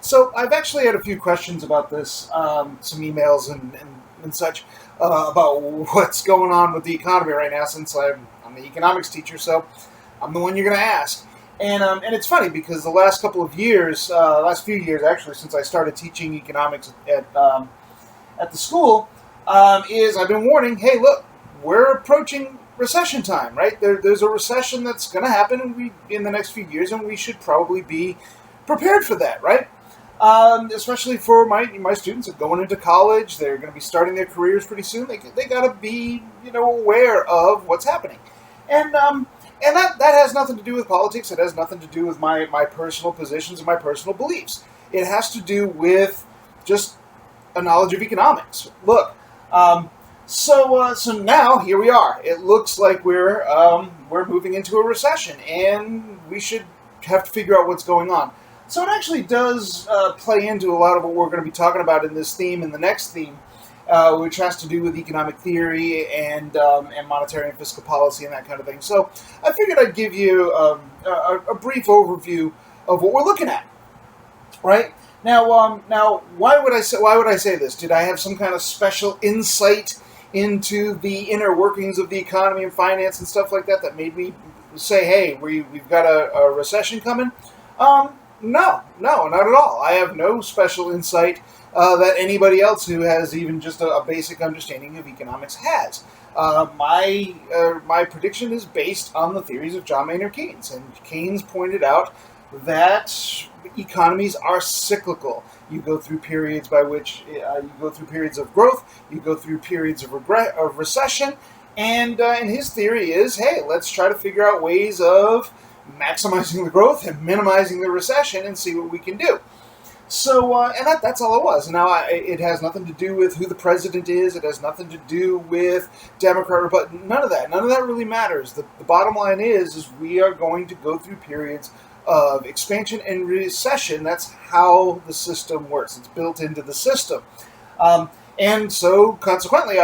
So I've actually had a few questions about this, some emails and such about what's going on with the economy right now. Since I'm the economics teacher, so I'm the one you're going to ask. And it's funny because the last couple of years, last few years actually, since I started teaching economics at the school, is I've been warning, hey, look, we're approaching recession time, right? There's a recession that's going to happen in the next few years, and we should probably be prepared for that, right? Especially for my students that are going into college, they're going to be starting their careers pretty soon. They got to be aware of what's happening, and that has nothing to do with politics. It has nothing to do with my personal positions and my personal beliefs. It has to do with just a knowledge of economics. Look, so now here we are. It looks like we're moving into a recession, and we should have to figure out what's going on. So it actually does play into a lot of what we're going to be talking about in this theme and the next theme, which has to do with economic theory and monetary and fiscal policy and that kind of thing. So I figured I'd give you a brief overview of what we're looking at. Right now, why would I say this? Did I have some kind of special insight into the inner workings of the economy and finance and stuff like that made me say, hey, we've got a recession coming? No, not at all. I have no special insight that anybody else who has even just a basic understanding of economics has. My prediction is based on the theories of John Maynard Keynes, and Keynes pointed out that economies are cyclical. You go through periods by which you go through periods of growth, you go through periods of recession, and his theory is, hey, let's try to figure out ways of maximizing the growth and minimizing the recession and see what we can do. So, and that's all it was. Now, it has nothing to do with who the president is. It has nothing to do with Democrat, but none of that. None of that really matters. The bottom line is we are going to go through periods of expansion and recession. That's how the system works. It's built into the system. And so, consequently,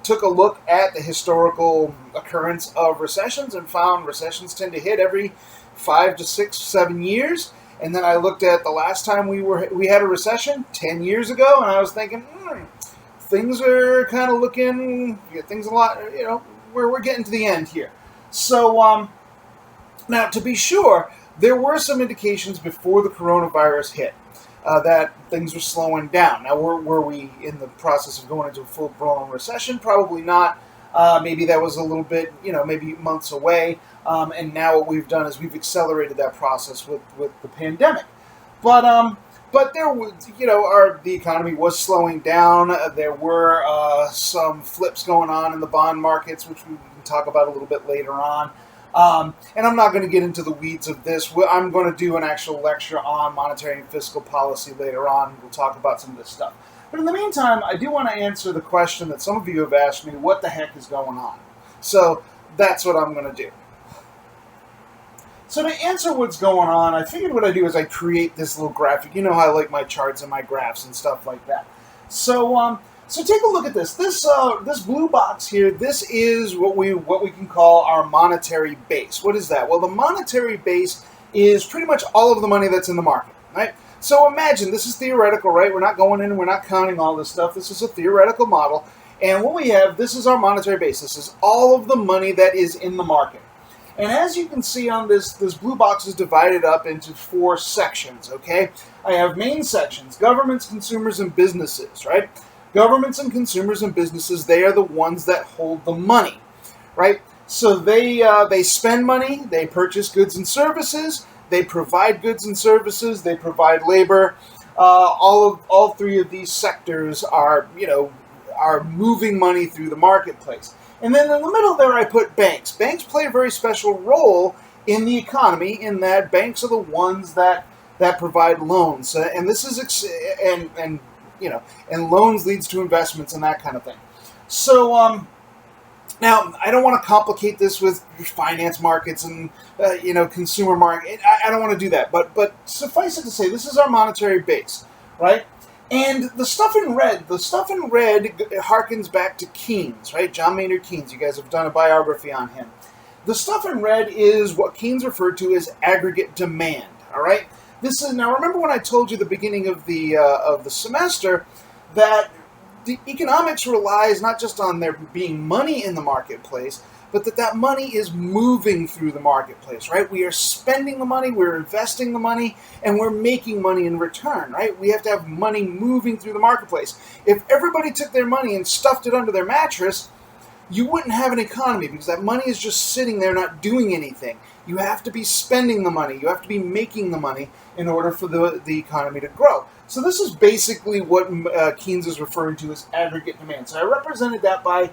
took a look at the historical occurrence of recessions and found recessions tend to hit every 5 to 6, 7 years. And then I looked at the last time we had a recession 10 years ago, and I was thinking, things are kind of looking, things a lot, we're getting to the end here. So, now to be sure, there were some indications before the coronavirus hit that things were slowing down. Now, were we in the process of going into a full-blown recession? Probably not. Maybe that was a little bit, maybe months away. And now what we've done is we've accelerated that process with the pandemic. But there was, the economy was slowing down. There were some flips going on in the bond markets, which we can talk about a little bit later on. And I'm not going to get into the weeds of this. I'm going to do an actual lecture on monetary and fiscal policy later on. We'll talk about some of this stuff. But in the meantime, I do want to answer the question that some of you have asked me, what the heck is going on? So that's what I'm going to do. So to answer what's going on, I figured what I do is I create this little graphic. You know how I like my charts and my graphs and stuff like that. So take a look at this. This blue box here, this is what we can call our monetary base. What is that? Well, the monetary base is pretty much all of the money that's in the market, right? So imagine, this is theoretical, right? We're not going in, we're not counting all this stuff. This is a theoretical model. And what we have, this is our monetary base. This is all of the money that is in the market. And as you can see on this blue box is divided up into 4 sections, okay? I have main sections, governments, consumers, and businesses, right? Governments and consumers and businesses, they are the ones that hold the money, right? So they spend money, they purchase goods and services, they provide goods and services, they provide labor. All 3 of these sectors are moving money through the marketplace. And then in the middle there I put banks. Banks play a very special role in the economy in that banks are the ones that provide loans. And this is and loans leads to investments and that kind of thing. So now I don't want to complicate this with finance markets and consumer market. I don't want to do that. But suffice it to say, this is our monetary base, right? And the stuff in red harkens back to Keynes, right? John Maynard Keynes. You guys have done a biography on him. The stuff in red is what Keynes referred to as aggregate demand, all right? This is now. Remember when I told you at the beginning of the semester that the economics relies not just on there being money in the marketplace, but that money is moving through the marketplace, right? We are spending the money, we're investing the money, and we're making money in return, right? We have to have money moving through the marketplace. If everybody took their money and stuffed it under their mattress, you wouldn't have an economy because that money is just sitting there not doing anything. You have to be spending the money. You have to be making the money in order for the economy to grow. So this is basically what Keynes is referring to as aggregate demand. So I represented that by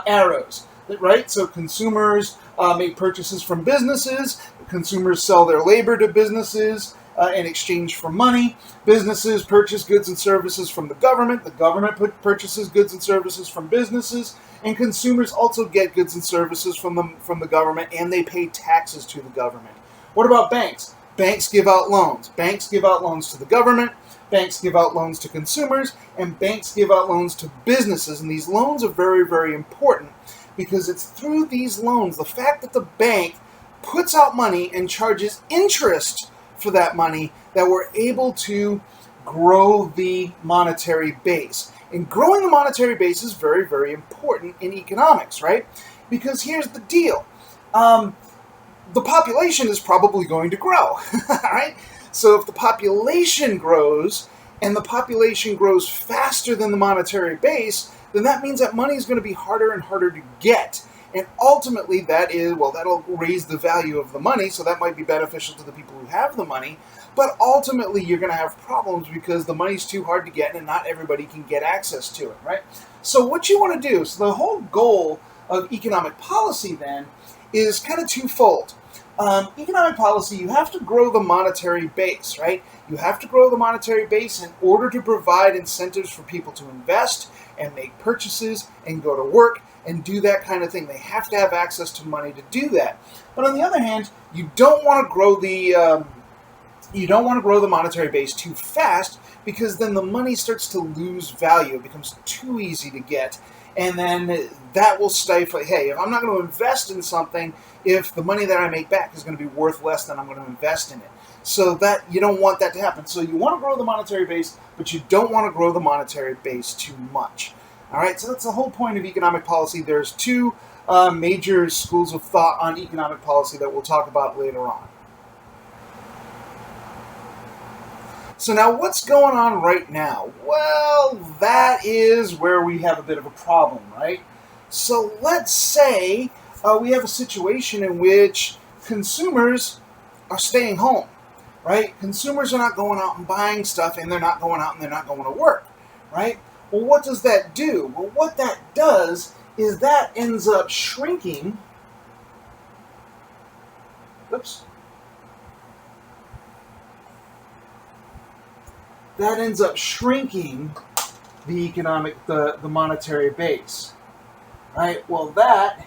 arrows, right? So consumers make purchases from businesses. Consumers sell their labor to businesses in exchange for money. Businesses purchase goods and services from the government. The government purchases goods and services from businesses. And consumers also get goods and services from the government, and they pay taxes to the government. What about banks? Banks give out loans. Banks give out loans to the government. Banks give out loans to consumers, and banks give out loans to businesses. And these loans are very, very important because it's through these loans, the fact that the bank puts out money and charges interest for that money, that we're able to grow the monetary base. And growing the monetary base is very, very important in economics, right? Because here's the deal. The population is probably going to grow, right? So if the population grows, and the population grows faster than the monetary base, then that means that money is going to be harder and harder to get. And ultimately that'll raise the value of the money, so that might be beneficial to the people who have the money. But ultimately, you're going to have problems because the money's too hard to get and not everybody can get access to it, right? So what you want to do, so the whole goal of economic policy then is kind of twofold. Economic policy, you have to grow the monetary base, right? You have to grow the monetary base in order to provide incentives for people to invest and make purchases and go to work and do that kind of thing. They have to have access to money to do that. But on the other hand, you don't want to grow the monetary base too fast because then the money starts to lose value. It becomes too easy to get. And then that will stifle, hey, if I'm not going to invest in something, if the money that I make back is going to be worth less than I'm going to invest in it. So that you don't want that to happen. So you want to grow the monetary base, but you don't want to grow the monetary base too much. All right, so that's the whole point of economic policy. There's two major schools of thought on economic policy that we'll talk about later on. So now what's going on right now? Well, that is where we have a bit of a problem, right? So let's say we have a situation in which consumers are staying home, right? Consumers are not going out and buying stuff, and they're not going out and they're not going to work, right? Well, what does that do? Well, what that does is that ends up shrinking. Oops. That ends up shrinking the monetary base, right? Well, that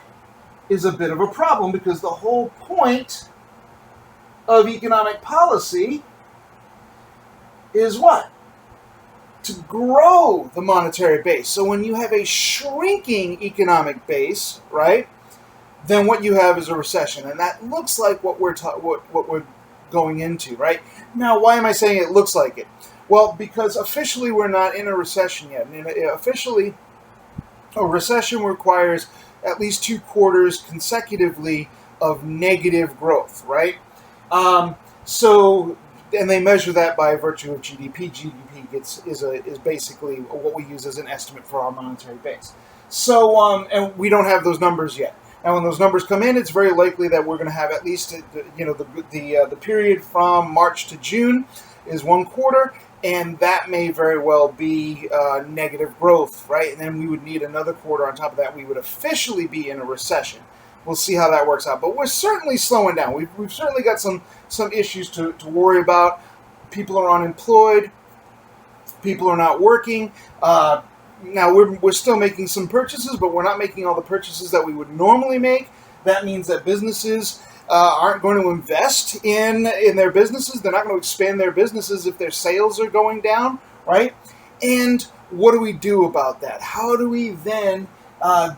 is a bit of a problem because the whole point of economic policy is what? To grow the monetary base. So when you have a shrinking economic base, right, then what you have is a recession, and that looks like what we're going into, right? Now, why am I saying it looks like it? Well, because officially we're not in a recession yet. And officially, a recession requires at least 2 quarters consecutively of negative growth, right? And they measure that by virtue of GDP. GDP is basically what we use as an estimate for our monetary base. So, and we don't have those numbers yet. And when those numbers come in, it's very likely that we're going to have at least, the period from March to June is 1 quarter, and that may very well be negative growth, right? And then we would need another quarter on top of that. We would officially be in a recession. We'll see how that works out. But we're certainly slowing down. We've certainly got some issues to worry about. People are unemployed. People are not working. Now, we're still making some purchases, but we're not making all the purchases that we would normally make. That means that businesses aren't going to invest in their businesses. They're not going to expand their businesses if their sales are going down, right? And what do we do about that? How do we then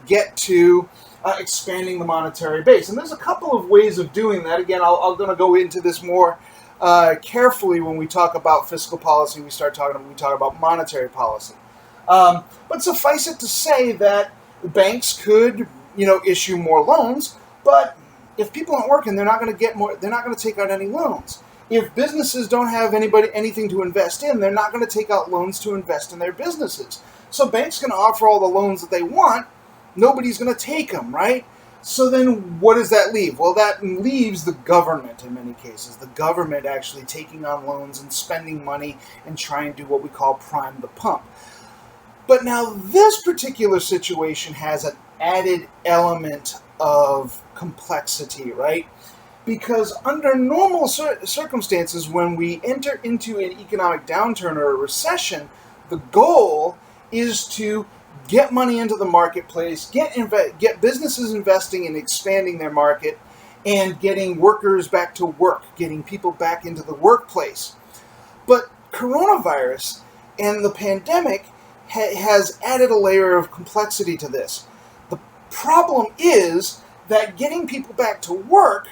get to expanding the monetary base? And there's a couple of ways of doing that. Again, I'm going to go into this more carefully when we talk about fiscal policy. We talk about monetary policy. But suffice it to say that banks could, issue more loans, but if people aren't working, they're not going to get more. They're not going to take out any loans. If businesses don't have anything to invest in, they're not going to take out loans to invest in their businesses. So banks can offer all the loans that they want. Nobody's going to take them, right? So then what does that leave? Well, that leaves the government in many cases. The government actually taking on loans and spending money and trying to do what we call prime the pump. But now this particular situation has an added element of complexity, right? Because under normal circumstances, when we enter into an economic downturn or a recession, the goal is to get money into the marketplace, get businesses investing and expanding their market, and getting workers back to work, getting people back into the workplace. But coronavirus and the pandemic has added a layer of complexity to this. The problem is that getting people back to work,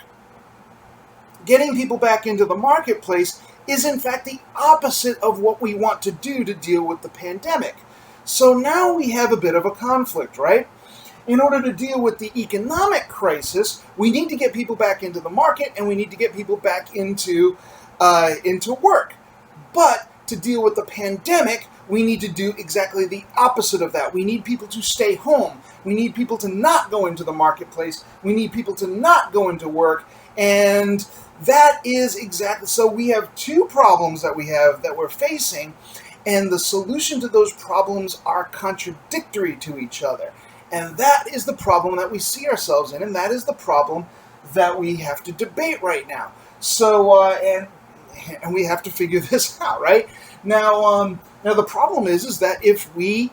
getting people back into the marketplace, is in fact the opposite of what we want to do to deal with the pandemic. So now we have a bit of a conflict, right? In order to deal with the economic crisis, we need to get people back into the market and we need to get people back into work. But to deal with the pandemic, we need to do exactly the opposite of that. We need people to stay home. We need people to not go into the marketplace. We need people to not go into work. And that is exactly, so we have two problems that we're facing, and the solution to those problems are contradictory to each other. And that is the problem that we see ourselves in, and that is the problem that we have to debate right now. So, and we have to figure this out, right? Now the problem is that if we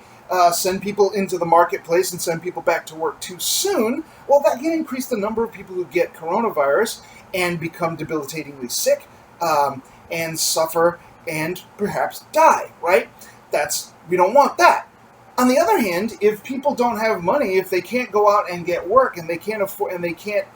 send people into the marketplace and send people back to work too soon, well, that can increase the number of people who get coronavirus and become debilitatingly sick and suffer and perhaps die, right? We don't want that. On the other hand, if people don't have money, if they can't go out and get work and they can't afford and they can't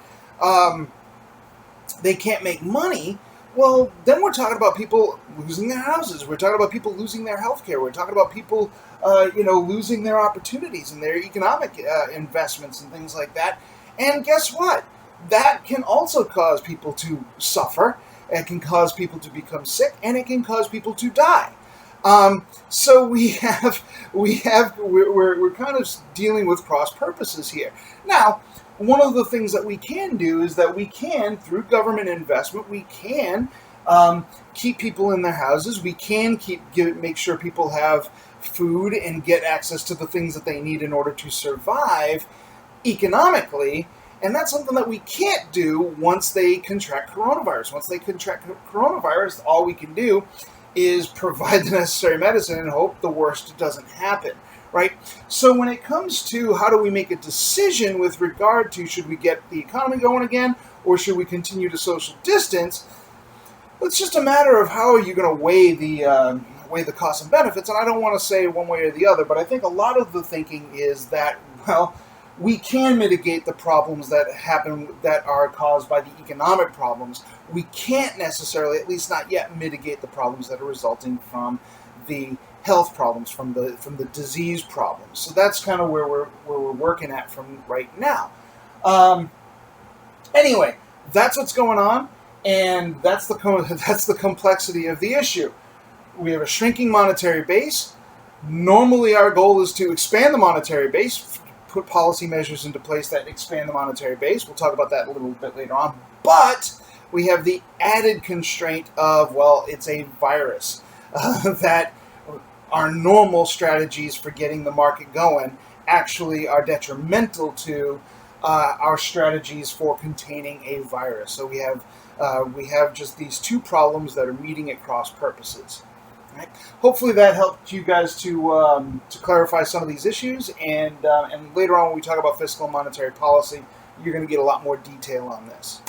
make money, well, then we're talking about people losing their houses. We're talking about people losing their health care. We're talking about people, losing their opportunities and their economic investments and things like that. And guess what? That can also cause people to suffer. It can cause people to become sick, and it can cause people to die. So we're kind of dealing with cross purposes here. Now, one of the things that we can do is that we can, through government investment, we can keep people in their houses. We can make sure people have food and get access to the things that they need in order to survive economically. And that's something that we can't do once they contract coronavirus. Once they contract coronavirus, all we can do is provide the necessary medicine and hope the worst doesn't happen, right? So when it comes to how do we make a decision with regard to should we get the economy going again or should we continue to social distance, it's just a matter of how are you going to weigh the costs and benefits. And I don't want to say one way or the other, but I think a lot of the thinking is that, well, we can mitigate the problems that happen that are caused by the economic problems. We can't necessarily, at least not yet, mitigate the problems that are resulting from the health problems, from the disease problems. So that's kind of where we're working at from right now. Anyway, that's what's going on, and that's the complexity of the issue. We have a shrinking monetary base. Normally, our goal is to expand the monetary base, put policy measures into place that expand the monetary base. We'll talk about that a little bit later on. But we have the added constraint of, well, it's a virus. That our normal strategies for getting the market going actually are detrimental to our strategies for containing a virus. So we have just these two problems that are meeting at cross purposes. Right. Hopefully that helped you guys to clarify some of these issues, and later on when we talk about fiscal and monetary policy, you're going to get a lot more detail on this.